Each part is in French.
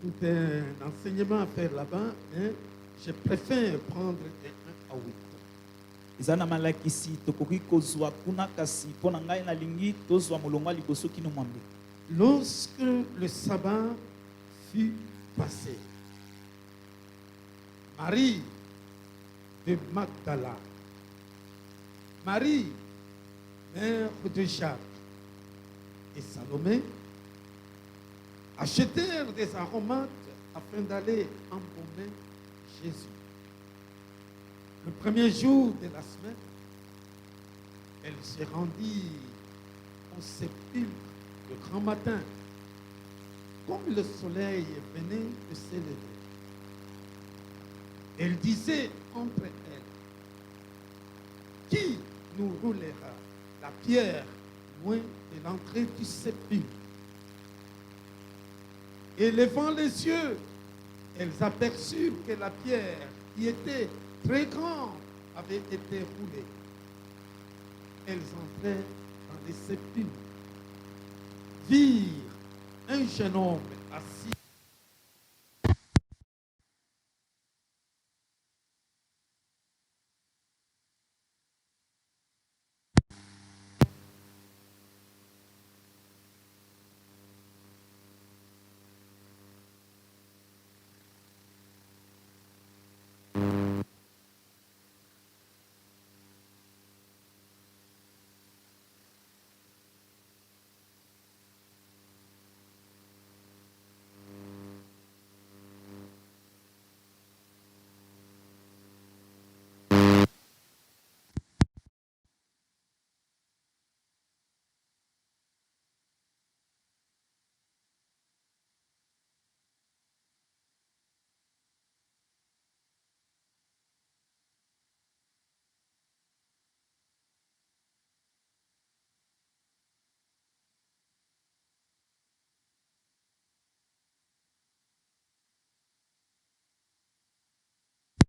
tout un enseignement à faire là-bas, hein. Je préfère prendre des 1 à 8. Izana malakisi tokoki kozwa kuna kasi pona ngai na lingi tozwa molongwa liboso kino mwambe. Lorsque le sabbat fut passé, Marie de Magdala, Marie, mère de Jacques et Salomé, achetèrent des aromates afin d'aller embaumer Jésus. Le premier jour de la semaine, elle se rendit au sépulcre le grand matin, comme le soleil venait de s'élever. Elle disait entre elles, qui nous roulera la pierre loin de l'entrée du sépulcre? Et levant les yeux, elles aperçurent que la pierre, qui était très grande, avait été roulée. Elles entrèrent dans les sépulcres, virent un jeune homme assis.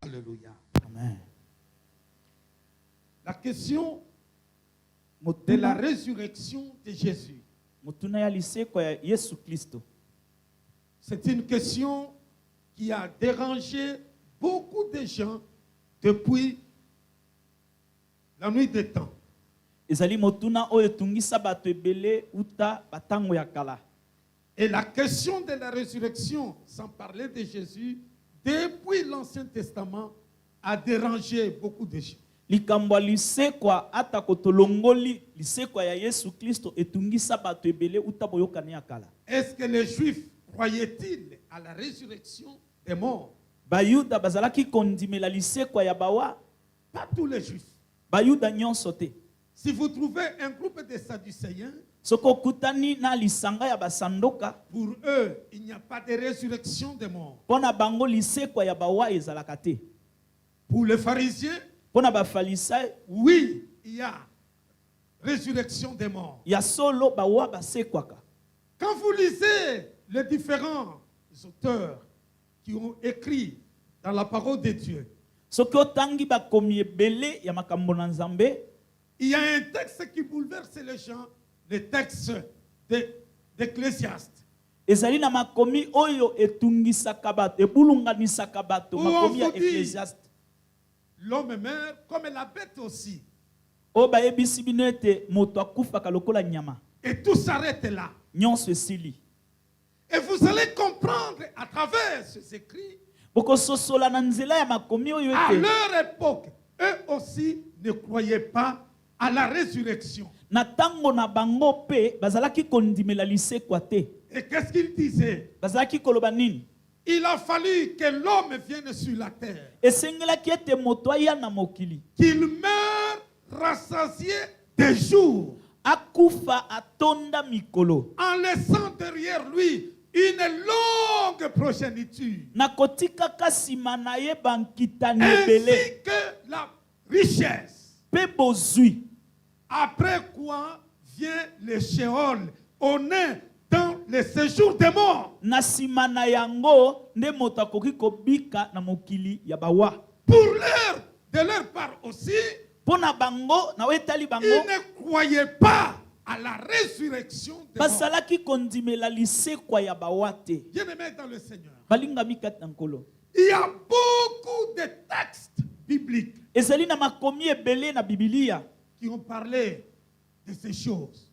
Alléluia. Amen. La question de la résurrection de Jésus, Mutuna ya liseko ya Yesu Kristo. c'est une question qui a dérangé beaucoup de gens depuis la nuit des temps. Ezali motuna oyo tungisa bato ebele uta batango ya kala. Et la question de la résurrection, sans parler de Jésus, depuis l'Ancien Testament, a dérangé beaucoup de gens. Likambo lisekwa ata kotolongoli lisekwa ya Yesu Kristo etungisa bato ebele uta boyokani ya kala. Est-ce que les Juifs croyaient-ils à la résurrection des morts? Bayuda bazalaki kondimela lisekwa ya bawa. Pas tous les Juifs. Bayuda nyonso te. Si vous trouvez un groupe de Sadducéens, Soko kutani na lisanga ya basandoka. pour eux, il n'y a pas de résurrection des morts. Pona bango lisekwa ya bawa ezalaka te. Pour les pharisiens, Pona bafalisai oui, il y a résurrection des morts. ya solo bawa basekwaka. Quand vous lisez les différents auteurs qui ont écrit dans la parole de Dieu, Soki otangi bakomi ebele ya makambo na Nzambe, il y a un texte qui bouleverse les gens, le texte d'Ecclésiaste. ezali na makomi oyo etungisaka bato, ebulunganisaka bato, Oh, makomi ya on vous dit. Ecclésiaste. L'homme meurt comme la bête aussi. Oyo bayebisi bino ete moto akufaka lokola nyama. Et tout s'arrête là. Nyonso esili. Et vous allez comprendre à travers ces écrits, Bokososola na nzela ya makomi oyo à ete leur époque, eux aussi ne croyaient pas à la résurrection. na tango na bango pe bazalaki kondimela lisekwa te. Et qu'est-ce qu'ils disaient? Bazalaki koloba nini? Il a fallu que l'homme vienne sur la terre, Esengelaki ete moto aya na mokili. qu'il meure rassasié des jours, Akufa atonda mikolo. en laissant derrière lui une longue progéniture, Na kotika kasima na ye bankitani ebele. ainsi que la richesse. Pe bozui. Après quoi vient le Sheol, on est dans le séjour des morts. Na sima na yango nde moto akoki kobika na mokili ya bawa. De leur part aussi, Pona bango na wetali bango ils ne croyaient pas à la résurrection des morts. bazalaki kondimela lisekwa ya bawate. Bien-aimés dans le Seigneur, Balingami kati na nkolo. il y a beaucoup de textes bibliques Ezali na makomi ebele na Biblia qui ont parlé de ces choses.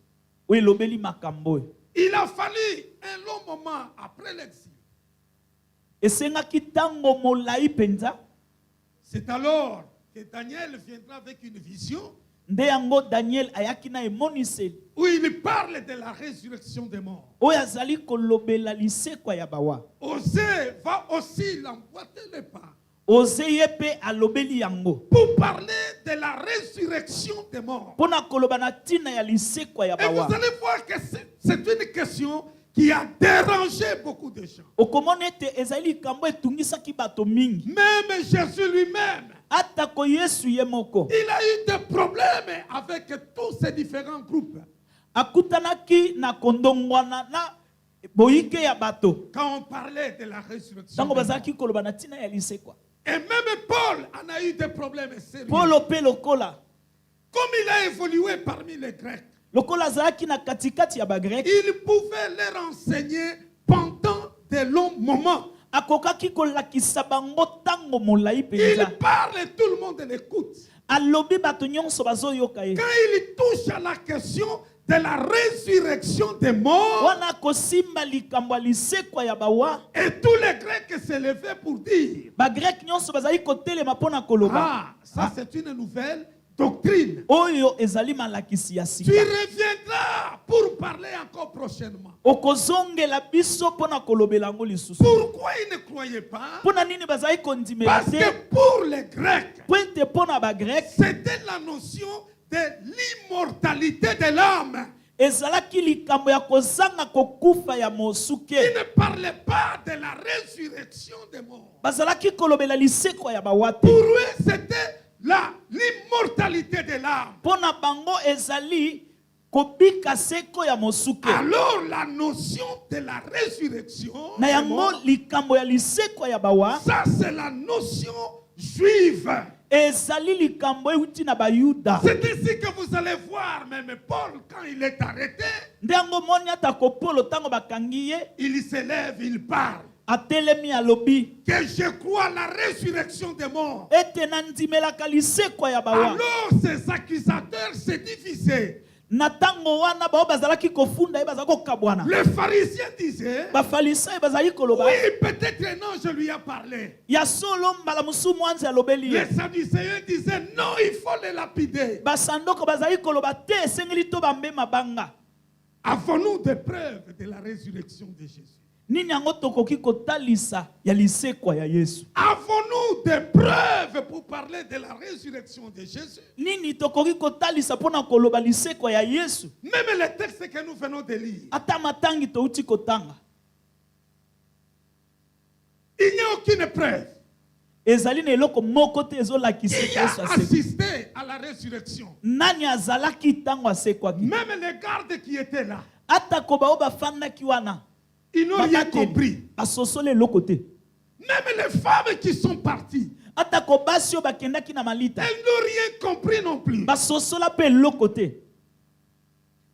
oyo elobeli makambo. Il a fallu un long moment après l'exil. Esengaki tango molai penza. C'est alors que Daniel viendra avec une vision Nde yango Daniel ayaki na emoniseli. où il parle de la résurrection des morts. Oyo azali kolobela lisekwa ya bawa. Osée va aussi l'emboîter les pas Oze ye pe alobeli yango. pour parler de la résurrection des morts. Pona koloba na tina ya lisekwa ya Et vous bawa. allez voir que c'est une question qui a dérangé beaucoup de gens. Okomona ete ezali likambo etungisaki bato mingi. Même Jésus lui-même, Atako Yesu ye moko. il a eu des problèmes avec tous ces différents groupes. Akutanaki na kondongwana na boyike ya bato. Quand on parlait de la résurrection Tango des morts. bazaki koloba na tina ya lisekwa. Et même Paul en a eu des problèmes sérieux. Polo pe lokola. Comme il a évolué parmi les Grecs, Lokola azalaki na katikati ya bagrek. il pouvait leur enseigner pendant de longs moments. Akokaki kolakisa bango tango molai Il penza. parle et tout le monde l'écoute. Alobi bato nyonso bazoyoka ye. Quand il touche à la question de la résurrection des morts, Wana kosimba likambo ya lisekwa ya bawa. et tous les Grecs se levaient pour dire, Bagrek nyonso bazali kotelema pona koloba. ah, ça c'est une nouvelle doctrine. Oyo ezali malakisi ya Tu sika. reviendras pour parler encore prochainement. Okozongela biso pona kolobela yango lisusu. Pourquoi ils ne croyaient pas? Pona nini bazali kondimela Parce te? que pour les Grecs, Pwete pona bagrek c'était la notion de l'immortalité de l'âme. ezalaki likambo ya kozanga kokufa ya mosuke. Ils ne parlaient pas de la résurrection des morts. Bazalaki kolobela lisekwa ya bawate. Pour eux, c'était l'immortalité de l'âme. Pona bango ezali kobika seko ya mosuke. Alors la notion de la résurrection, Na des yango morts, likambo ya lisekwa ya bawa ça c'est la notion juive. ezali likambo euti na bayuda. C'est ici que vous allez voir même Paul quand il est arrêté, Ndengo moni ata kopolo tango bakangi ye il se lève, il parle. atelemi alobi Que je crois à la résurrection des morts. ete nandimelaka lisekwa ya bawa. Alors ces accusateurs se divisaient. Na tango wana bao bazalaki kofunda ye bazalaki kokabwana. Les pharisiens disaient, Bafarisayo bazali koloba oui, peut-être non, je lui ai parlé. ya solo mbala musu mwanzi alobeli ye. Les sadducéens disaient, non, il faut les lapider. Basandoko bazali koloba te esengeli to bambe mabanga. Avons-nous des preuves de la résurrection de Jésus? Nini yango tokoki kotalisa ya lisekwa ya Yesu? Avons-nous des preuves pour parler de la résurrection de Jésus? Nini tokoki kotalisa pona koloba lisekwa ya Yesu? Même les textes que nous venons de lire, Ata matangi touti kotanga. il n'y a aucune preuve. Ezali na eloko moko te Il ezolakisa y Yesu a asekwa. assisté à la résurrection. Nani azalaki tango asekwaki? Même les gardes qui étaient là, Ata ko bao bafandaki wana. ils n'ont rien Babateli. compris. Basosole eloko te. Même les femmes qui sont parties, Ata ko basi oyo bakendaki na malita. elles n'ont rien compris non plus. Basosola pe eloko te.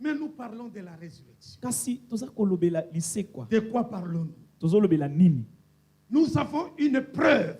Mais nous parlons de la résurrection. Kasi toza kolobela lisekwa. De quoi parlons-nous? Tozolobela nini? Nous avons une preuve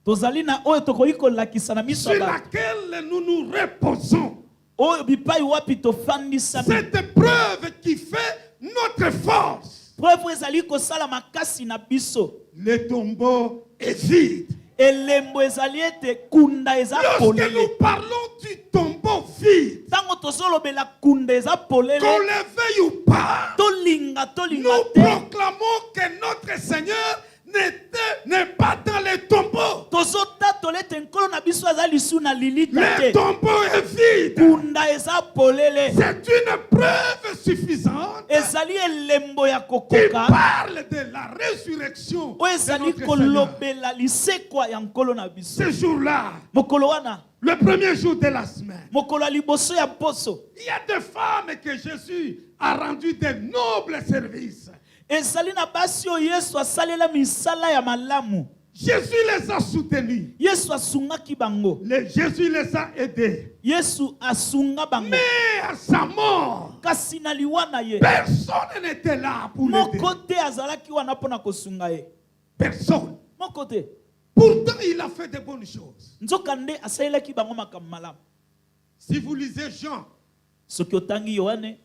Tozali na oyo tokoki kolakisa na miso sur ya bato. laquelle nous nous reposons. Oyo bipai wapi tofandisami. Cette preuve qui fait notre force. Preuve ezali kosala makasi na biso. Le tombeau est vide. Elembo ezali ete kunda eza Lorsque polele. nous parlons du tombeau vide, Tango tozolobela kunda eza polele. qu'on le veuille ou pas, Tolinga nous te. proclamons que notre Seigneur n'est pas dans les tombeaux. Tozotatola ete nkolo na biso aza lisu na lilita Le te. tombeau est vide. Kunda eza polele. C'est une preuve suffisante Ezali elembo ya qui kokoka. parle de la résurrection Oyo de ezali notre Seigneur. kolobela lisekwa ya nkolo na biso. Ce jour-là, Mokolo wana. le premier jour de la semaine, Mokolo ya liboso ya poso. il y a des femmes que Jésus a rendu de nobles services. Ezali na basi oyo Yesu asalela misala ya malamu. Jésus les a soutenus. Yesu asungaki bango. Jésus les a aidés. Yesu asunga bango. Mais à sa mort, Kasi na liwa na ye. personne n'était là pour l'aider. Moko te azalaki wana pona kosunga ye. Personne. Moko te. Pourtant, il a fait de bonnes choses. Nzokande asalelaki bango makambo malamu. Si vous lisez Jean, Soki otangi Yohane,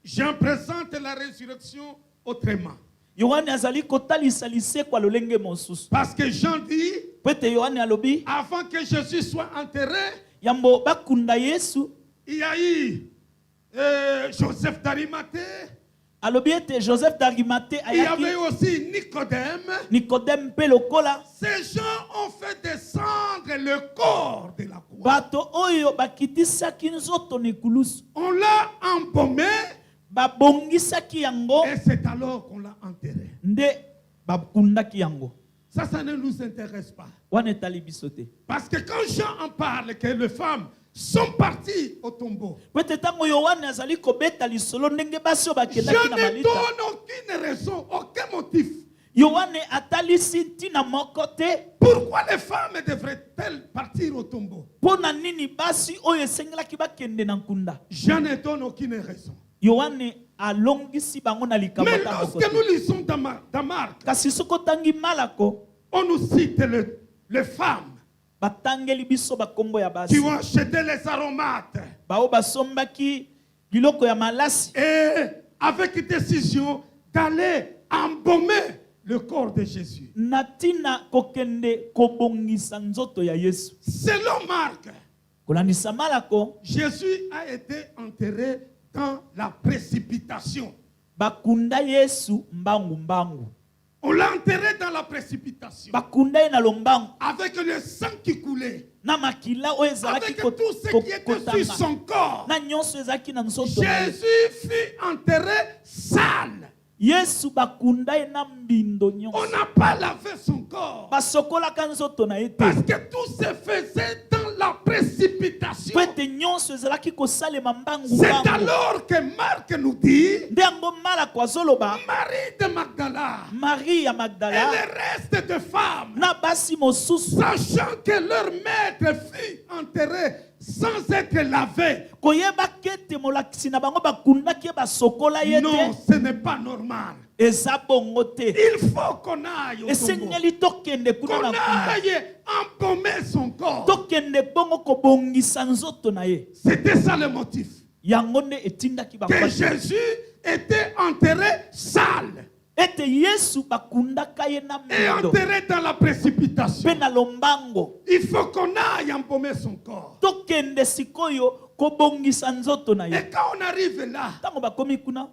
Jean présente la résurrection autrement. Yohane azali kotalisa lisekwa lolenge mosusu. Parce que Jean dit, Pete Yohane alobi, avant que Jésus soit enterré, yambo bakunda Yesu, il y a eu Joseph d'Arimathée. alobi ete Joseph d'Arimathée Il y ayaki, avait aussi Nicodème. Nicodème pe lokola, Ces gens ont fait descendre le corps de la croix. bato oyo bakitisaki nzoto nekulusu, On l'a embaumé babongisaki yango, et c'est alors qu'on l'a enterré. nde bakundaki yango. Ça ne nous intéresse pas. Wana etali biso te. Parce que quand Jean en parle que les femmes sont parties au tombeau, Pete tango Yohane azali kobeta lisolo ndenge basi oyo bakendaki je na ne malita. donne aucune raison, aucun motif. Yohane atalisi ntina moko te. Pourquoi les femmes devraient-elles partir au tombeau? Pona nini basi oyo esengelaki bakende na nkunda. Je ne donne aucune raison. Yohane alongisi bango na likambo Mais ta moko lorsque te. nous lisons dans Marc, Kasi soko tangi malako, on nous cite les femmes batangeli biso bakombo ya qui basi. ont acheté les aromates Bao basombaki biloko ya malasi. et avec décision d'aller embaumer le corps de Jésus. Natina kokende kobongisa nzoto ya Yesu. Selon Marc, Kolandisa malako, Jésus a été enterré dans la précipitation. bakunda Yesu mbangu mbangu. On l'a enterré dans la précipitation. Bakunda ye na lombangu. Avec le sang qui coulait. Na makila oyo ezalaki Avec tout ce qui était sur son corps. na nyonso ezalaki na nzoto na ye. Jésus fut enterré sale. Yesu bakunda ye na mbindo nyonso. On n'a pas lavé son corps. Basokolaka nzoto na ye te. Parce que tout se faisait dans la précipitation. Po ete nyonso ezalaki kosalema mbangu C'est mbangu. alors que Marc nous dit, Nde yango malako azoloba, Marie de Magdala Marie ya et Magdala le reste de femmes, na basi mosusu sachant que leur maître fut enterré sans être lavé. koyeba kete molakisi na bango bakundaki ye basokola ye Non, te, ce n'est pas normal. eza bongo te. Il faut qu'on aille au tombeau, Esengeli tokende kuna qu'on na nkunda, aille embaumer son corps. tokende bongo kobongisa nzoto na ye. C'était ça le motif. Yango nde etindaki bango Que basi. Jésus était enterré sale Ete Yesu bakundaka ye na et mbindo enterré dans la précipitation. pe na lombango. Il faut qu'on aille embaumer son corps. Tokende sikoyo kobongisa nzoto na ye. Et quand on arrive là, Tango bakomi kuna,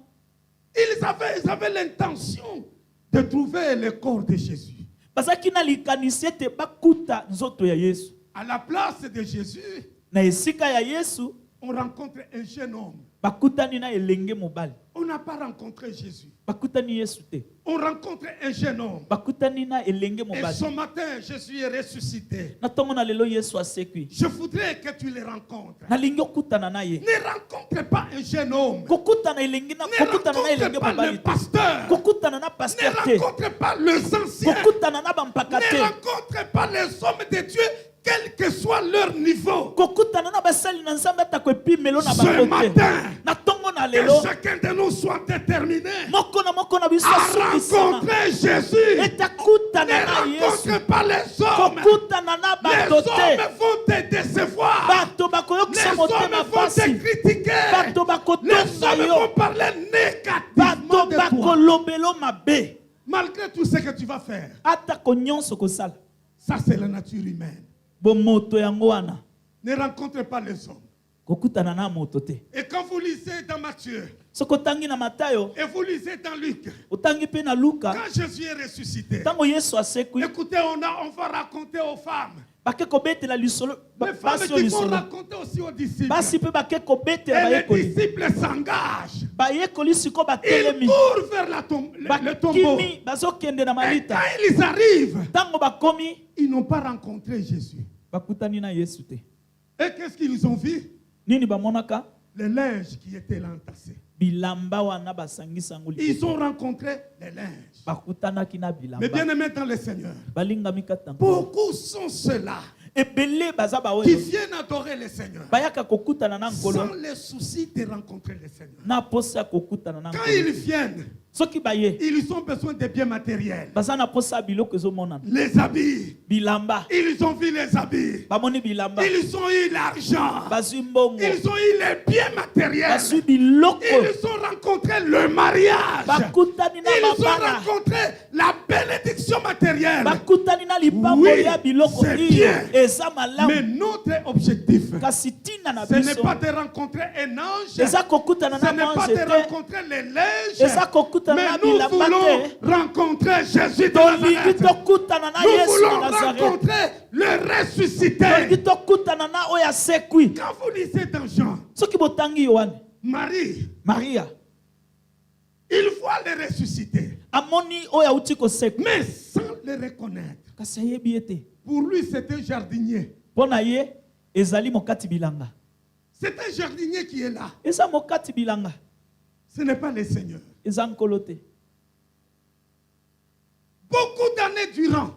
ils avaient l'intention de trouver le corps de Jésus. bazaki na likanisi ete bakuta nzoto ya Yesu. À la place de Jésus, Na esika ya Yesu on rencontre un jeune homme. bakutani na elenge mobali. On n'a pas rencontré Jésus. Bakutani Yesu te. On rencontre un jeune homme. Bakutani na elenge Et mobali. ce matin, Jésus est ressuscité. Na tongo na lelo Yesu asekwi. Je voudrais que tu le rencontres. Nalingi okutana na ye. Ne rencontre pas un jeune homme. Kokutana elenge na Ne kokutana na elenge rencontre pas mobali le te. pasteur. Kokutana na Ne pasteur te. rencontre pas les anciens. Kokutana na bampaka Ne te. rencontre pas les hommes de Dieu, quel que soit leur niveau. Kokutana na basali na Nzambe atako epimelo na Ce bango te. matin, Na tongo na que lelo chacun de nous soit déterminé moko na biso à asukisama. rencontrer Jésus. Ete akutana Ne na Yesu. rencontre pas les hommes. Kokutana na Les bato te. hommes vont te décevoir. Bato Les bakoyokisa hommes motema vont te pasi. critiquer. Bato Les bakotonga hommes yo. vont parler négativement Bato de toi. bakolobelo mabe. Malgré tout ce que tu vas faire, Atako nyonso kosala. ça c'est la nature humaine. Bomoto yango wana. Ne rencontre pas les hommes. Kokutana na moto te. Et quand vous lisez dans Matthieu, Soko tangi na Matayo, et vous lisez dans Luc, otangi pe na Luka, quand Jésus est ressuscité, tango Yesu asekwi, écoutez, on va raconter aux femmes. bake kobetela lisolo Les femmes basi qui vont lisolo. raconter aussi aux disciples. Basi pe bake kobetela Et les bayekoli. disciples s'engagent. Bayekoli siko Ils batelemi. courent vers le tombeau. Bakimi bazokende na Et malita. quand ils arrivent, Tango bakomi, ils n'ont pas rencontré Jésus. bakutani na Yesu te. Et qu'est-ce qu'ils ont vu? Nini bamonaka? Le linge qui était là entassé. bilamba wana basangisa ngo Ils ont rencontré les linges. bakutanaki na Mais bilamba bien aimés dans le Seigneur, balingami katanga beaucoup sont ceux-là ebele baza qui baoyo viennent adorer le Seigneur bayaka kokutana na sans nkolo le souci de rencontrer le Seigneur. na posa kokutana na Quand nkolo ils viennent, soki baye ils ont besoin de biens matériels. baza na posa biloko ezomonana Les habits, bilamba ils ont vu les habits. bamoni bilamba Ils ont eu l'argent. bazwi mbongo Ils ont eu les biens matériels. bazwi biloko Ils ont rencontré le mariage. bakutani na Ils ont mabala rencontré la bénédiction matérielle. bakutani na lipambo Oui, ya biloko c'est iyo bien. eza Mais malamu notre objectif, kasi tina na ce n'est biso pas de rencontrer un ange. eza kokutana Ce na n'est pas mange de te rencontrer les linges. eza kokutana Mais na nous bilamba voulons te rencontrer Jésus de tolingi Nazareth. tokutana na Nous yesu voulons na nazareth rencontrer le ressuscité. tolingi tokutana na oyo asekwi Quand vous lisez dans Jean, soki botangi yohane Marie, maria il voit le ressuscité, amoni oyo auti kosekwa mais sans le reconnaître. kasi ayebi ye te Pour lui, c'est un jardinier. mpo na ye ezali mokati bilanga C'est un jardinier qui est là. eza mokati bilanga Ce n'est pas le Seigneur. eza nkolo te Beaucoup d'années durant,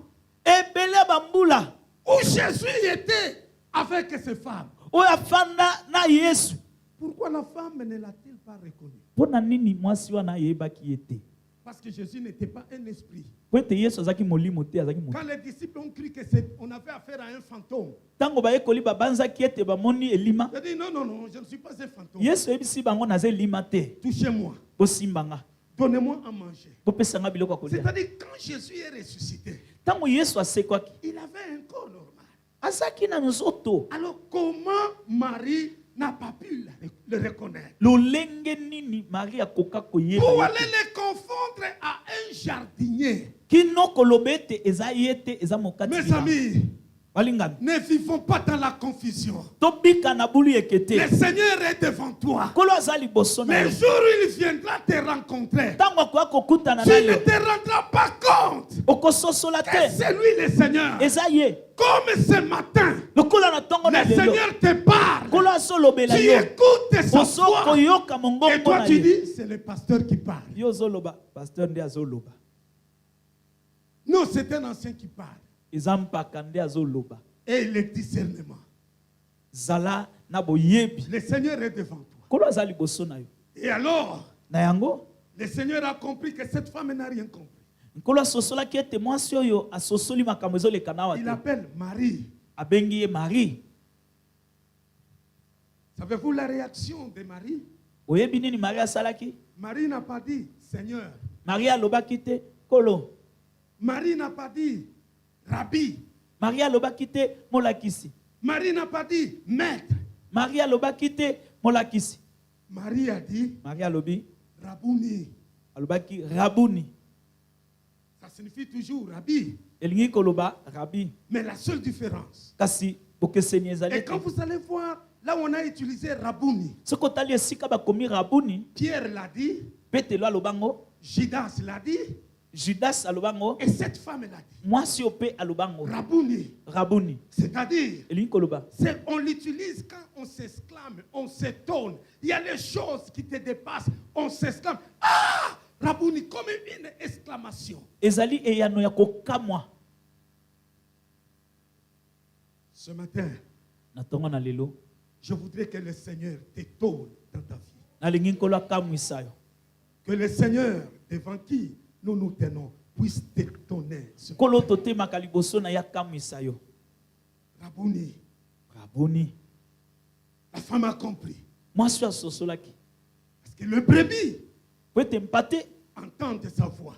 ebele ya bambula où Jésus était avec ses femmes. oyo afanda na yesu Pourquoi la femme ne l'a-t-il pas reconnu? mpo na nini mwasi wana ayebaki ye te Parce que Jésus n'était pas un esprit. po ete yesu azalaki molimo te azalaki moto Quand les disciples ont cru qu'on avait affaire à un fantôme, ntango bayekoli babanzaki ete bamoni elima il a dit non, non, non, je ne suis pas un fantôme. yesu ayebisi bango naza elima te Touchez-moi. bosimbanga Donnez-moi à manger. bopesanga biloko ya kolia C'est-à-dire, quand Jésus est ressuscité, ntango yesu asekwaki il avait un corps normal. azalaki na nzoto Alors, comment Marie n'a pas pu le reconnaître? lolenge nini marie akoka koyeba Pour ye aller te? les confondre à un jardinier. kino koloba ete eza ye te eza mokati Mes bilanga. amis, balingami ne vivons pas dans la confusion. tobika na bulu eke Le te Seigneur est devant toi. nkolo aza liboso na Mais yo le jour où il viendra te rencontrer, ntango akoya kokutana tu na ne yo te rendras pas compte okososola que te c'est lui le Seigneur. eza ye Comme ce matin, lokola na ntongo na le lelo Seigneur te parle. nkolo azolobela Tu yo écoutes sa ozo voix. koyoka Et mongongo toi, na tu ye dis, c'est le pasteur qui parle. yo ozoloba paster nde azoloba Non, c'est un ancien qui parle. eza mpaka nde azoloba Et le discernement. zala na boyebi Le Seigneur est devant toi. nkolo aza liboso na yo Et alors, na yango le Seigneur a compris que cette femme n'a rien compris. nkolo asosolaki ete mwasi oyo asosoli makambo ezoleka na awa Il te appelle Marie. abengi ye marie Savez-vous la réaction de Marie? oyebi nini marie asalaki Marie n'a pas dit Seigneur. marie alobaki te nkolo Marie n'a pas dit Rabbi. marie alobaki te molakisi Marie n'a pas dit maître. marie alobaki te molakisi Marie a dit marie alobi Rabouni. alobaki rabuni Ça signifie toujours Rabbi. elingi koloba rabi Mais la seule différence. kasi bokeseni ezali Et te quand vous allez voir, là où on a utilisé Rabouni, soki otali esika bakomi rabuni Pierre l'a dit, petelo alobango Judas l'a dit, judas alobango et cette femme l'a dit. mwasi yo mpe alobango Rabouni. rabuni C'est-à-dire, elingi koloba on l'utilise quand on s'exclame, on s'étonne. Il y a des choses qui te dépassent, on s'exclame. Ah! Rabouni, comme une exclamation. ezali eyano ya kokamwa Ce matin, na ntongo na lelo je voudrais que le Seigneur t'étonne dans ta vie. nalingi nkolo akamwisa yo Que le Seigneur, devant qui nous nous tenons, puisse t'étonner. ce nkolo matin. totemaka liboso na ye akamwisa yo Rabouni, rabuni la femme a compris. mwasi oyo asosolaki Parce que le brebis po ete mpate entend sa voix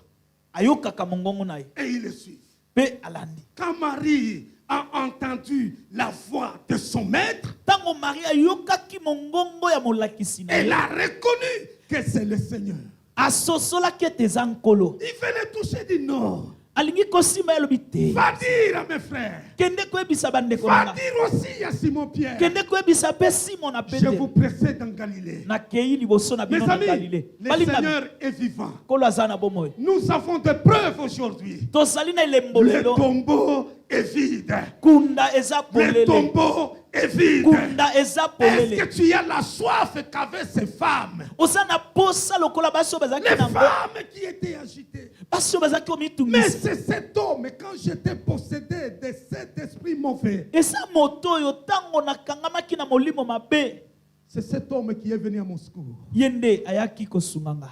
ayokaka mongongo na ye et il le suit. mpe alandi Quand Marie a entendu la voix de son maître, ntango marie ayokaki mongongo ya molakisi na elle ye a reconnu que c'est le Seigneur. asosolaki ete eza nkolo Il fait le toucher, dit non. alingi kosimba ye alobi te Va dire à mes frères. kende koyebisa bandeko Va nanga dire aussi à Simon Pierre. kende koyebisa mpe simon na Je vous pete précède dans Galilée. nakei liboso na Mes bino na amis, galile le balingami Seigneur est vivant. nkolo aza na bomoi Nous avons des preuves aujourd'hui. tozali na elembo Le lelo tombeau est vide. kunda eza Le polele tombeau est vide. kunda eza Est-ce polele que tu as la soif qu'avaient ces femmes? oza na posa lokola basi oyo bazalaki Les nango femmes qui étaient agitées. basi oyo bazalaki Mais komitungisa c'est cet homme, quand j'étais possédé de cet esprit mauvais, eza moto oyo ntango nakangamaki na molimo mabe c'est cet homme qui est venu à mon secours. ye nde ayaki kosunga nga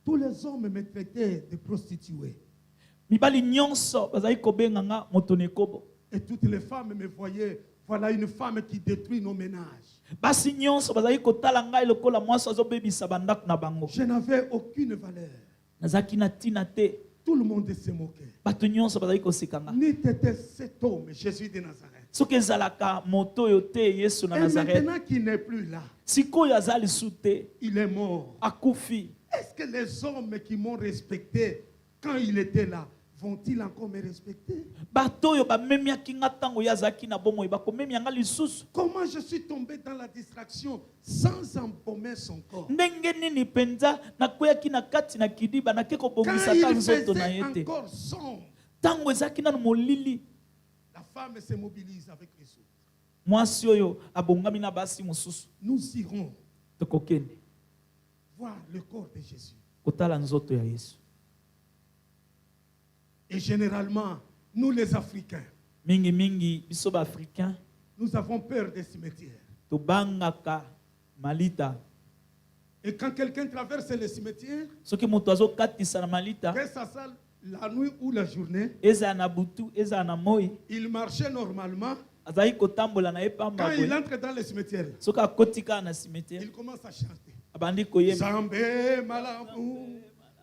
Tous les hommes me traitaient de prostituée. mibali nyonso bazalaki kobenga nga moto na ekobo Et toutes les femmes me voyaient. Voilà une femme qui détruit nos ménages. basi nyonso bazalaki kotala ngai lokola mwasi azobebisa bandako na bango Je n'avais aucune valeur. nazalaki na ntina te Tout le monde se moquait. bato nyonso bazalaki koseka nga Ni t'étais cet homme, Jésus de Nazareth. soki ezalaka moto oyo te yesu na Et nazareth maintenant qu'il n'est plus là, sikoyo aza lisu te il est mort. akufi Est-ce que les hommes qui m'ont respecté quand il était là, vont-ils encore me respecter? bato oyo bamemiaki nga ntango ye azalaki na bomoi bakomemi yanga lisusu Comment je suis tombé dans la distraction sans embaumer son corps? ndenge nini mpenza nakweyaki na kati na kidiba nake Quand kobongisaka il nzoto na faisait ye te encore sombre, ntango ezalaki nanu molili la femme se mobilise avec les autres. mwasi oyo abongami na basi mosusu Nous irons tokokende voir le corps de Jésus. kotala nzoto ya yesu Et généralement, nous les Africains, mingi biso baafricain nous avons peur des cimetières. tobangaka malita Et quand quelqu'un traverse le cimetière, soki moto azokatisa na malita que ça soit la nuit ou la journée, ezala na butu ezala na moi il marchait normalement. azalaki kotambola na ye pamba Quand il boye entre dans le cimetière, soki akoti kaka na cimetière il commence à chanter. abandi koyemba Zambé malamu.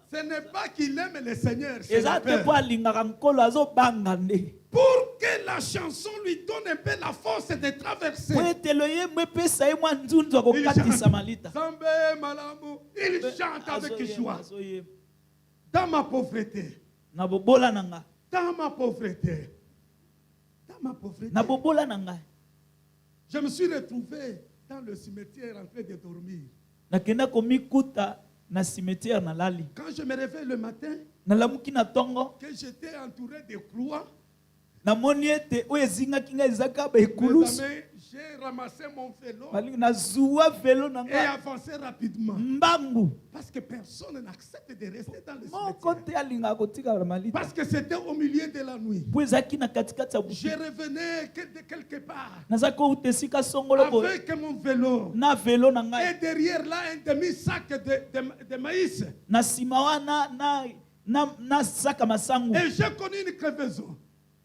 Ce n'est pas qu'il aime le Seigneur, c'est eza la te mpo peur. alingaka nkolo azobanga nde Pour que la chanson lui donne un peu la force de traverser. po etelo ye mo epesa ye mwa nzunzu ya Il kokatisa chante. malita Zambé malamu. Il chante avec joie. Dans ma pauvreté, na bobola na ngai dans ma pauvreté, dans ma pauvreté, na bobola na ngai je me suis retrouvé dans le cimetière en train de dormir. nakenda komikuta na cimetière nalali Quand je me réveille le matin, nalamuki na ntongo que j'étais entouré de croix, namoni ete oyo ezingaki ngai ezaka mes baekulusu amis, j'ai ramassé mon vélo balingi nazuwa velo na et ngai avancé rapidement. mbangu Parce que personne n'accepte de rester dans le moko cimetière. te alingaka kotikala na malita Parce que c'était au milieu de la nuit. po ezalaki na katikati ya Je butu revenais de quelque part nazalaki kouta esika songolo boye avec mon vélo. na velo na Et ngai derrière là, un demi-sac de maïs. na nsima wana na saka masangu Et j'ai connu une crevaison.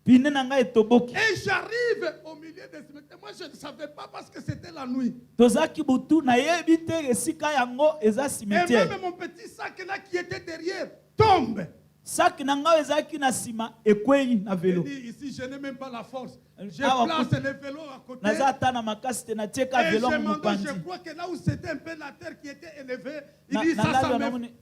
pine na ngai etoboki Et j'arrive au milieu des cimetières. Moi, je ne savais pas parce que c'était la nuit. tozalaki butu nayebi te esika yango eza Et cimetière même mon petit sac là qui était derrière tombe. saki na ngai ezalaki na nsima ekwei na Je velo dis, ici, je n'ai même pas la force. Je Ah, place le vélo à côté. naza ata na makasi te natieka Et velo je yango mopanzi crois que là où c'était un peu la terre qui était élevée, il Na- dit na ça, là, ça on a me, monné-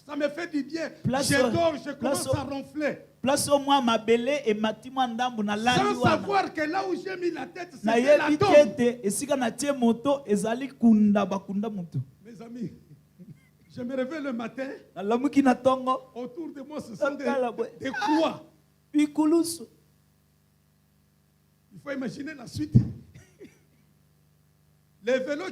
ça me fait du bien. Place- Je dors, je commence place- à ronfler. place oyo mwa mabele emati mwa ndambu na lali Sans wana savoir que là où j'ai mis la tête, c'était la nayebi tombe. te ete esika natie moto ezali kunda bakunda motu Mes amis, je me réveille le matin, nalamuki na ntongo autour de moi, ce sont Akala boy. des croix. pikulusu Il faut imaginer la suite. Les vélos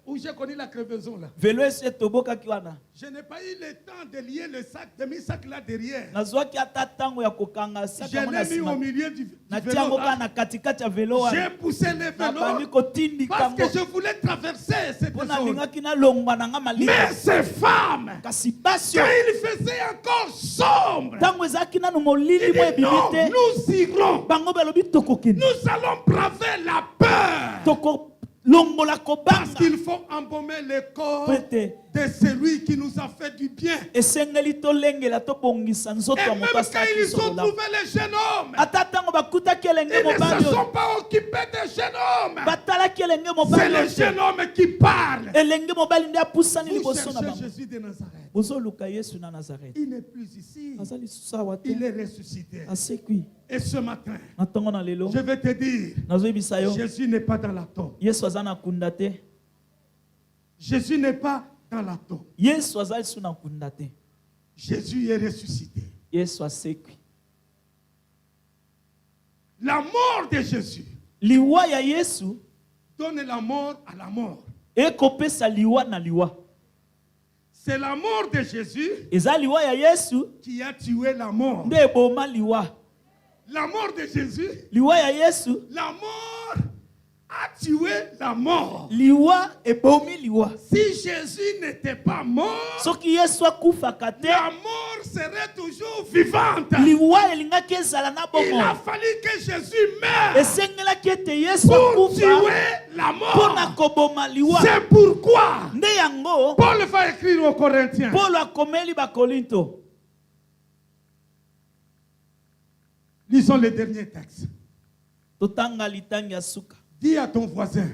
où j'ai connu la crevaison là. velo esi etobokaki wana Je n'ai pas eu le temps de lier le sac, demi-sac là derrière. nazwaki ata ntango ya kokanga Je saka yango na l'ai mis au nsima milieu du natia vélo yango kaka là. na katikati ya velo J'ai wana poussé le nabandi vélo kotindika parce que yango je voulais traverser cette mpo zone. nalingaki nalongwa na nga Mais malita ces femmes, kasi basi quand oyo il faisait encore sombre, ntango ezalaki nanu molili il mo dit ebimi non, te nous irons. bango balobi tokokende Nous allons braver la peur. tokolongola Parce kobanga qu'il faut embaumer le corps po ete de celui qui nous a fait du bien. esengeli tolengela tobongisa nzoto Et ya même moto quand asalaki ils ont solola trouvé les jeunes hommes, ata ntango bakutaki elenge ils ne mobali se oyo sont pas occupés des jeunes hommes. batalaki elenge C'est mobali les oyo jeunes hommes qui parlent. elenge mobali nde apusani Vous liboso na cherchez bango Jésus de Nazareth. bozoluka yesu na nazareth Il n'est plus ici. aza lisusu awa te Il est ressuscité. asekwi Et ce matin, na ntongo na lelo je vais te dire, nazoyebisa yo Jésus n'est pas dans la tombe. yesu aza na kunda te Jésus n'est pas dans la tombe. yesu aza lisusu na kunda te Jésus est ressuscité. yesu asekwi La mort de Jésus liwa ya Yesu donne la mort à la mort. ekopesa liwa na liwa. C'est la mort de Jésus Eza liwa ya Yesu qui a tué la mort. nde eboma liwa. La mort de Jésus, Liwa ya Yesu, la mort a tué la mort. liwa ebomi liwa. Si Jésus n'était pas mort, Soki Yesu akufaka te, la mort serait toujours vivante. liwa elingaki ezala na Il a bongo. fallu que Jésus meure Esengelaki ete Yesu pour akufa tuer la mpona mort. koboma liwa. C'est pourquoi Nde yango Paul va écrire aux Corinthiens. Paulo akomeli bakorinto. Lisons le dernier texte. Totanga litangi ya suka. Dis à ton voisin,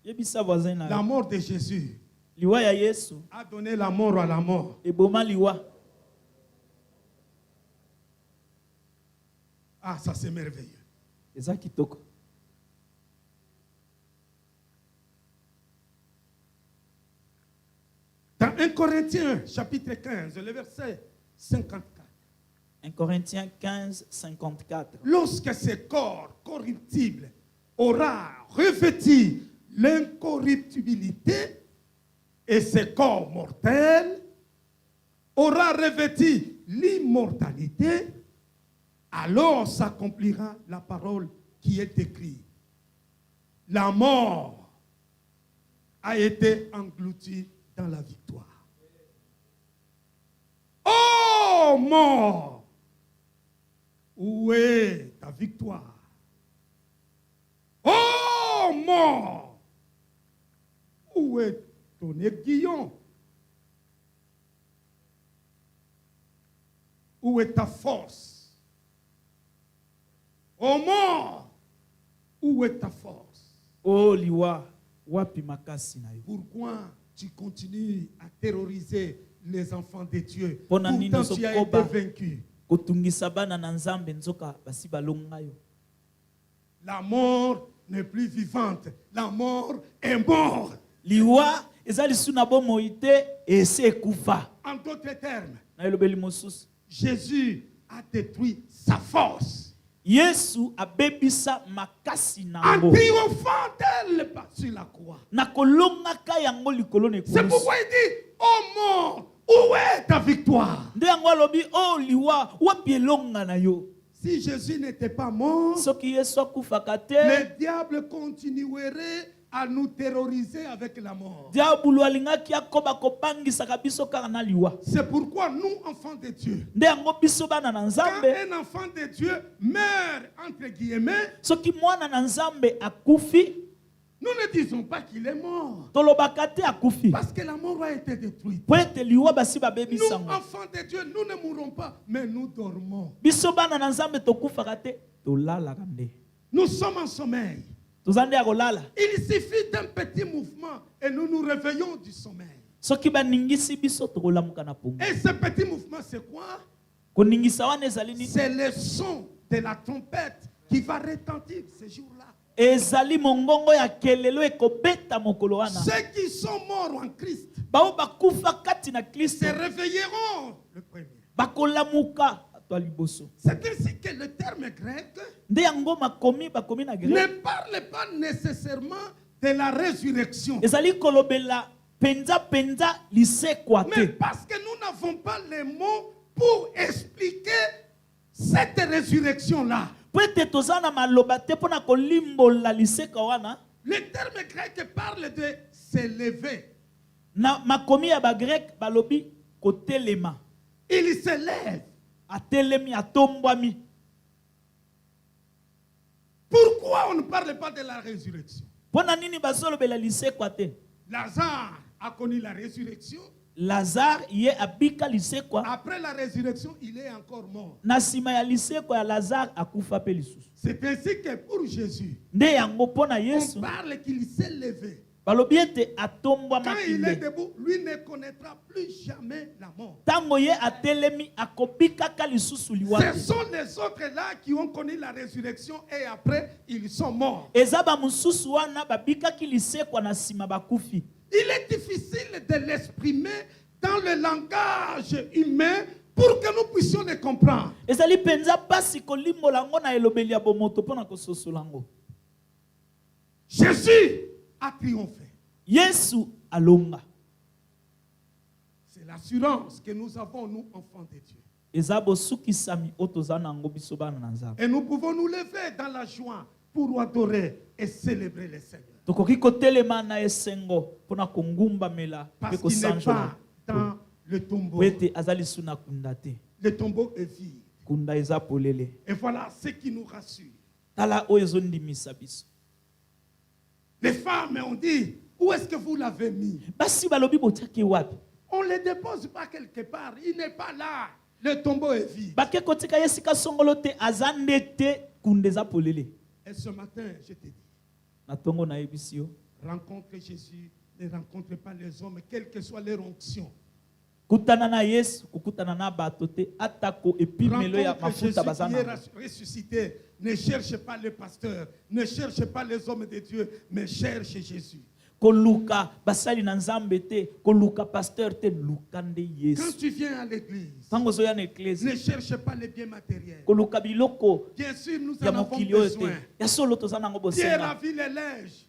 Yebisa voisin la na mort de Jésus liwa ya Yesu a donné la mort à la mort. eboma liwa. Ah, ça c'est merveilleux. Eza kitoko. Dans 1 Corinthiens, chapitre 15, le verset 54. 1 Corinthiens 15, 54. Lorsque ce corps corruptible aura revêtu l'incorruptibilité et ce corps mortel aura revêtu l'immortalité, alors s'accomplira la parole qui est écrite. La mort a été engloutie dans la victoire. Oh mort, où est ta victoire? Oh mort, où est ton aiguillon? Où est ta force? Oh mort, où est ta force? Oh liwa, wapi makasi na yo. Pourquoi tu continues à terroriser les enfants de Dieu? Pona nini Pourtant tu as été sokoba vaincu. kotungisa bana na Nzambe nzoka basi balonga yo. La mort n'est plus vivante. La mort est morte. Liwa eza lisu na bomoi te ese ekufa. En d'autres termes, Na elobeli mosusu. Jésus a détruit sa force Yesu abebisa makasi en nango. triomphant d'elle sur la croix. Na kolongaka yango likolo na C'est ekulusu. pourquoi il dit, oh mort, où est ta victoire? Nde yango alobi oh liwa wapi elonga na yo. Si Jésus n'était pas mort, Soki Yesu akufaka te, le diable continuerait à nous terroriser avec la mort. diabulu alingaki akoba kopangisaka biso kaka na liwa. C'est pourquoi nous, enfants de Dieu, Nde yango biso bana na quand Nzambe, un enfant de Dieu meurt, entre guillemets, soki mwana na Nzambe akufi, nous ne disons pas qu'il est mort. tolobaka te akufi. Parce que la mort a été détruite. Po ete liwa basi Nous, babebisango. enfants de Dieu, nous ne mourrons pas, mais nous dormons. Biso bana na Nzambe tokufaka te, tolalaka nde. Nous sommes en sommeil. Toza nde ya kolala. Il suffit d'un petit mouvement et nous nous réveillons du sommeil. Soki baningisi biso tokolamuka na pongo. Et ce petit mouvement, c'est quoi? Koningisa wana ezali nini? C'est le son de la trompette qui va retentir ce jour-là. Ezali mongongo ya kelelo ekobeta mokolo wana. Ceux qui sont morts en Christ Bao bakufa kati na Kristo se réveilleront le premier. bakolamuka atwa liboso. C'est ainsi que le terme grec Nde yango bakomi na grec. ne parle pas nécessairement de la résurrection. Ezali kolobela penza lisekwa Mais te. parce que nous n'avons pas les mots pour expliquer cette résurrection-là. Po ete toza na maloba te mpona kolimbola liseka wana. Le terme grec parle de s'élever. Na makomi ya bagrek balobi kotelema. Il se lève. Atelemi atombwami. Pourquoi on ne parle pas de la résurrection? Mpona nini bazolobela lisekwa te? Lazare a connu la résurrection. Lazare ye abika lisekwa. Après la résurrection, il est encore mort. Na sima ya lisekwa ya Lazare akufa pe lisusu. C'est ainsi que pour Jésus, Nde yango mpona on Yesu parle qu'il s'est levé. balobi ete atombwama Quand il est kinde. debout, lui ne connaîtra plus jamais la mort. Tango ye atelemi akobikaka lisusu Ce liwa te. sont les autres-là qui ont connu la résurrection et après, ils sont morts. Eza ba mususu wana babikaki lisekwa na sima bakufi. Il est difficile de l'exprimer dans le langage humain pour que nous puissions le comprendre. ezali penza pasi kolimbola yango na elobeli ya bomoto mpona kososola yango. Jésus a triomphé. Yesu alonga. C'est l'assurance que nous avons, nous, enfants de Dieu. eza bosukisami oyo toza na yango biso bana na Nzambe. Et nous pouvons nous lever dans la joie pour adorer et célébrer le Seigneur. Tokoki kotelema na esengo mpona kongumbamela Parce mpe qu'il n'est kosanjola. pas dans le tombeau. Po ete azali su na kunda te. Le tombeau est vide. Kunda eza polele. Et voilà ce qui nous rassure. Tala oyo ezondimisa biso. Les femmes ont dit, où est-ce que vous l'avez mis? Basi balobi botiaki wapi? On ne le dépose pas quelque part. Il n'est pas là. Le tombeau est vide. Bake kotika yesika songolo te azande te kunda eza polele. Et ce matin, je te dis, Na tongo na yebisi yo. rencontre Jésus, ne rencontre pas les hommes, quelle que soit leur onction. Kutana na Yesu, kukutana na bato te atako epimelo ya Rencontre Jésus mafuta qui bazana. est ressuscité. Ne cherche pas le pasteur, ne cherche pas les hommes de Dieu, mais cherche Jésus. Koluka basali na Nzambe te, koluka pasteur te, lukande Quand Yesu. tu viens à l'église, Tango zoya na eklesi, ne cherche pas les biens matériels. koluka biloko Bien sûr, nous ya en avons mokili oyo te. besoin. Ya solo toza nango Pierre a bosenga. vu les linges.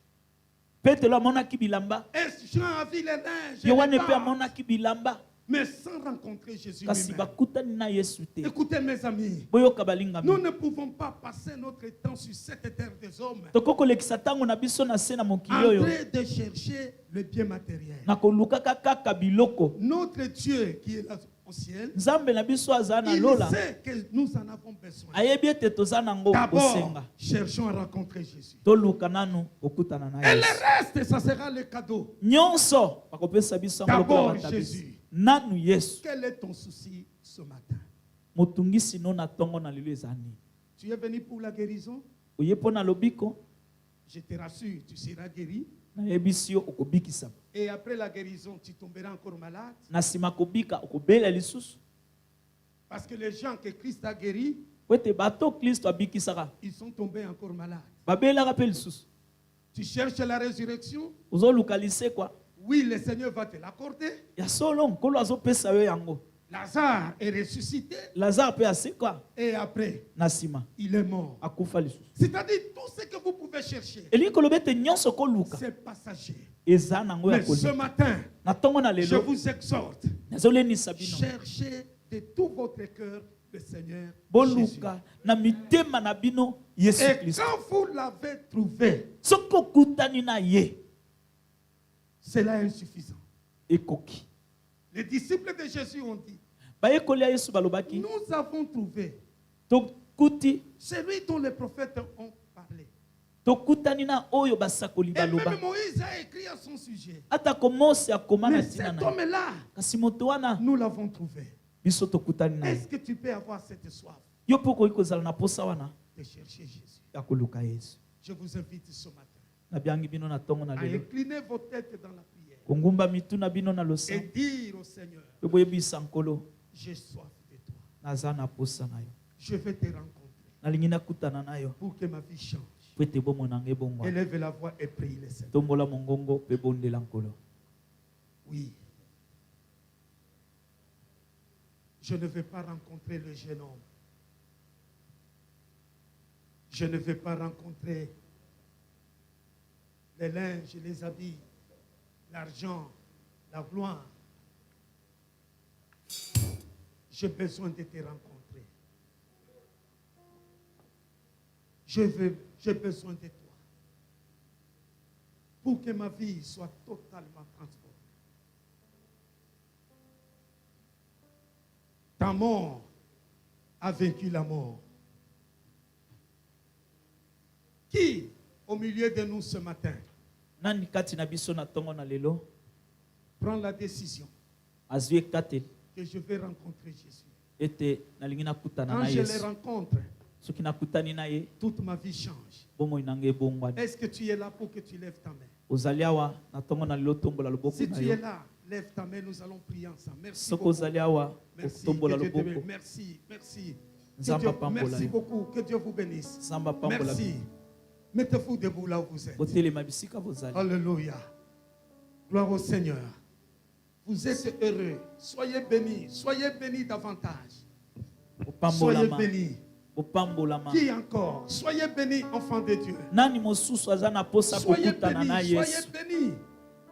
Petelo amonaki bilamba, Et Jean a vu les linges. et Yohane les pe barres. amonaki bilamba, Mais sans rencontrer Jésus kasi lui-même. bakutani na Yesu te. Écoutez mes amis, Boyoka balingami. nous ne pouvons pas passer notre temps sur cette terre des hommes Toko kolekisa tango na biso na se na en mokili oyo. train de chercher le bien matériel. Na koluka kaka biloko. Notre Dieu qui est là au ciel, Nzambe na biso aza na il lola. sait que nous en avons besoin. Ayebi ete toza nango D'abord, bosenga. cherchons à rencontrer Jésus. Toluka nanu okutana na Et le Yesu. reste, ça sera le cadeau. Nyonso bakopesa biso yango D'abord, lokola batabisi. Jésus. Nanu Yesu. Quel est ton souci ce matin? Motungisi no na tongo na lelo ezani. Tu es venu pour la guérison? Oye pona lobiko Je te rassure, tu seras guéri. na yebisi yo okobikisa. Et après la guérison, tu tomberas encore malade. Na sima kobika okobela lisusu. Parce que les gens que Christ a guéris, Po ete bato Kristo abikisaka. ils sont tombés encore malades. Babelaka pe lisusu. Tu cherches la résurrection? Ozoluka lisekwa. Oui, le Seigneur va te l'accorder. Ya solo nkolo azopesa yo yango. Lazare est ressuscité Lazare pe asekwa et après, na sima il est mort. akufa lisusu. C'est-à-dire tout ce que vous pouvez chercher, Elingi koloba ete nyonso koluka c'est passager. eza nango ya Mais ce kolia. matin, Na tongo na je lelo vous exhorte, nazolenisa bino. cherchez de tout votre cœur le Seigneur Jésus. Boluka na mitema na bino Yesu Et Kristo. quand vous l'avez trouvé, Soki okutani na ye cela est insuffisant. ekoki. Les disciples de Jésus ont dit, Bayekoli ya Yesu balobaki nous avons trouvé tokuti celui dont les prophètes ont parlé. tokutani na oyo basakoli Et baloba. même Moïse a écrit à son sujet. Atako Mose akoma na Mais ntina cet na ye. homme-là, Kasi moto wana nous l'avons trouvé. biso tokutani na ye. Est-ce que tu peux avoir cette soif Yo mpo okoki kozala na posa wana de chercher Jésus? ya koluka Yesu. Je vous invite ce matin Nabiangi bino na tongo na à lelo. incliner vos têtes dans la prière Kongumba mitu na bino na et losa. dire au Seigneur, Pe boyebisa nkolo j'ai soif de toi. naza na posa na yo. Je vais te rencontrer Nalingi nakutana na yo. pour que ma vie change. Po ete bomo nanga ebongwa. Élève la voix et prie le Seigneur. Tombola mongongo pe bondela nkolo. Oui. Je ne vais pas rencontrer le jeune homme. Je ne vais pas rencontrer les linges, les habits, l'argent, la gloire. J'ai besoin de te rencontrer. J'ai besoin de toi pour que ma vie soit totalement transformée. Ta mort a vaincu la mort. Qui, au milieu de nous ce matin, Nani kati na biso na tongo na lelo prend la décision azwi ekate que je vais rencontrer Jésus? ete nalingi nakutana Quand na je le Yesu. rencontre, Soki nakutani na ye toute ma vie change. bomoi nanga ebongwani. Est-ce que tu es là pour que tu lèves ta main? Ozali awa na tongo na lelo tombola loboko Si na tu es yo. là, lève ta main, nous allons prier ensemble. Merci Soki beaucoup. ozali awa Merci, tombola que Dieu te loboko. bénisse. Merci, merci. Que Nzamba Dieu- pambola merci yo. beaucoup. Que Dieu vous bénisse. Samba pambola. Merci. Mettez-vous debout là où vous êtes. Botelema bisika bozali. Alléluia. Gloire au Seigneur. Vous êtes heureux. Soyez bénis. Soyez bénis davantage. Soyez Opambolama. bénis. Opambolama. Qui encore? Soyez bénis, enfants de Dieu. Nani mosusu aza na posa Soyez kokutana na bénis, soyez Yesu. bénis.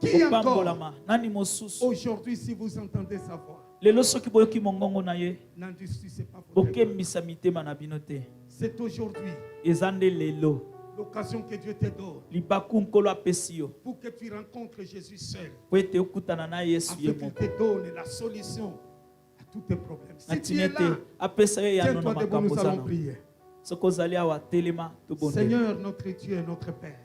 Qui encore? Opambolama. Nani mosusu. Aujourd'hui, si vous entendez sa voix, Lelo soki boyoki mongongo na ye, n'endurcissez pas votre cœur. bokemisa mitema na bino te. C'est aujourd'hui Eza nde lelo. l'occasion que Dieu te donne Libaku nkolo apesi yo. pour que tu rencontres Jésus seul, Po ete okutana na Yesu ye afin qu'il moko. te donne la solution à tous tes problèmes. Na Si tu es tina là, te apesa yo yano na tiens-toi debout, makambo nous allons zano. prier. Soko ozali awa telema tobonde. Seigneur, notre Dieu et notre Père,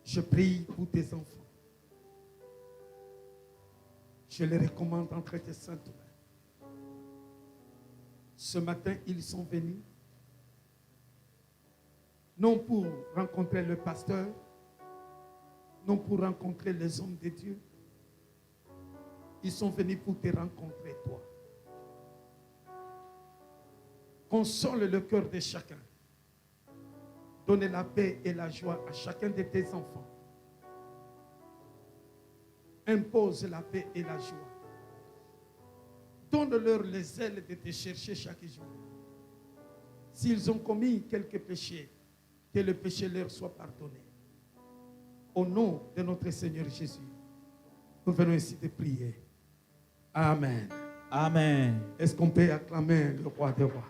je prie pour tes enfants. Je les recommande entre tes saintes mains. Ce matin, ils sont venus, non pour rencontrer le pasteur, non pour rencontrer les hommes de Dieu. Ils sont venus pour te rencontrer, toi. Console le cœur de chacun. Donne la paix et la joie à chacun de tes enfants. Impose la paix et la joie. Donne-leur les ailes de te chercher chaque jour. S'ils ont commis quelques péchés, que le péché leur soit pardonné. Au nom de notre Seigneur Jésus, nous venons ici te prier. Amen. Amen. Est-ce qu'on peut acclamer le roi des rois?